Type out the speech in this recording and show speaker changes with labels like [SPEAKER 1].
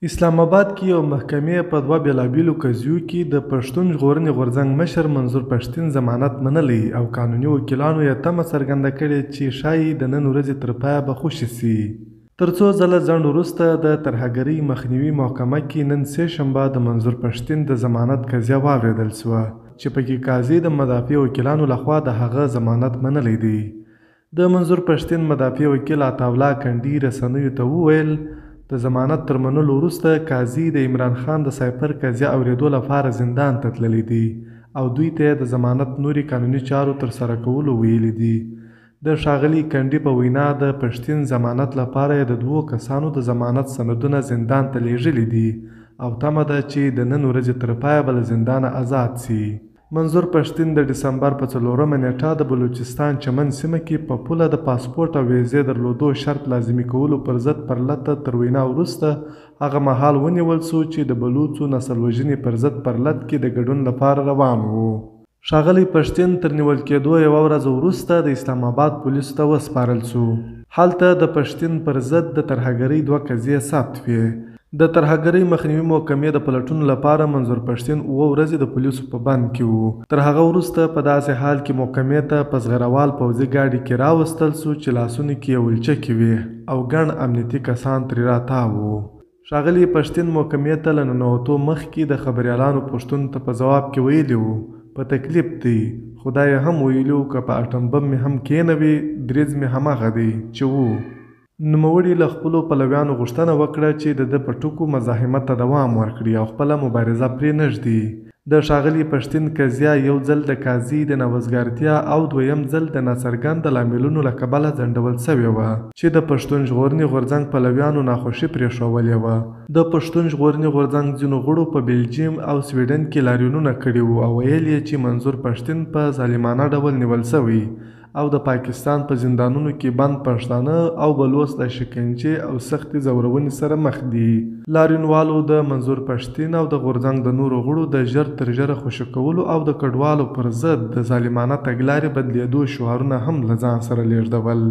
[SPEAKER 1] اسلام آباد کې یو محکمې په دوه بېلابېلو قضیو کې د پښتون ژغورنې غورځنګ مشر منظور پښتین ضمانت منلی او قانوني وکیلانو یې تمه څرګنده کړې چې ښایي د نن ورځې تر پایه به خوشي سي. تر څو ځله ځنډ وروسته د ترهګرۍ مخنیوي محکمه کې نن سه شنبه د منظور پښتین د ضمانت قضیه واورېدل سوه چې پکې قاضي د مدافع وکیلانو لخوا د هغه ضمانت منلی دی. د منظور پښتین مدافع وکیل عطاالله کنډي رسنیو ته وویل د ضمانت تر منلو وروسته قاضي د عمران خان د سایپر قضیه اورېدو لپاره زندان ته تللی دی او دوی ته یې د ضمانت نوري قانوني چارو ترسره کولو ویلي دي. د ښاغلي کنډي په وینا د پښتین ضمانت لپاره یې د 2 کسانو د ضمانت سندونه زندان ته لیږلي دي او تمه ده چې د نن ورځې تر پایه به له زندانه آزاد سي. منظور پښتین د ډسمبر په 4مه نیټه د بلوچستان چمن سیمه کې په پوله د پاسپورټ او ویزې درلودو شرط لازمي کولو پر ضد پرلته تر وینا وروسته هغه مهال ونیول سو چې د بلوڅو نسل وژنې پر ضد پرلت کې د ګډون لپاره روان و. ښاغلی پښتین تر نیول کېدو یوه ورځ وروسته د اسلام آباد پولیسو ته وسپارل سو. هلته د پښتین پر ضد د ترهګرۍ 2 قضیې ثبت وې. د ترهګرۍ مخنیوي محکمې د پلټونو لپاره منظور پښتین 7 ورځې د پولیسو په بند کې و. تر هغه وروسته په داسې حال کې محکمې ته په زغروال پوځي ګاډي کې راوستل سو چې لاسونو کې یې ولچکې وې او ګڼ امنیتي کسان ترې راتاو وو. ښاغلي پښتین محکمې ته له ننوتو مخکې د خبریالانو پوښتنو ته په ځواب کې ویلي وو په تکلیف دی، خو دا یې هم ویلي وو که په اټم بم مې هم کېنوي دریځ مې هماغه دی چې وو. نوموړي له خپلو پلویانو غوښتنه وکړه چې د ده په ټکو مزاحمت ته دوام ورکړي او خپله مبارزه پرې نږدي. د ښاغلي پښتین قضیه یو ځل د قاضي د نوښتګرتیا او دویم ځل د ناڅرګنده لاملونو له کبله ځنډول سوې وه چې د پښتون ژغورنې غورځنګ پلویانو ناخوښي پرېښولې وه. د پښتون ژغورنې غورځنګ ځینو غړو په بلجیم او سویډن کې لاریونونه کړي وو او ویل یې چې منظور پښتین په ظالمانه ډول نیول سوی او د پاکستان په زندانونو کې بند پښتانه او بلوڅ د شکنجې او سختې ځورونې سره مخ دي. لاریونوالو د منظور پښتین او د غورځنګ د نورو غړو د ژر تر ژره خوشي کولو او د کډوالو پر ضد د ظالمانه تګلارې بدلېدو شعارونه هم له ځان سره لیږدول.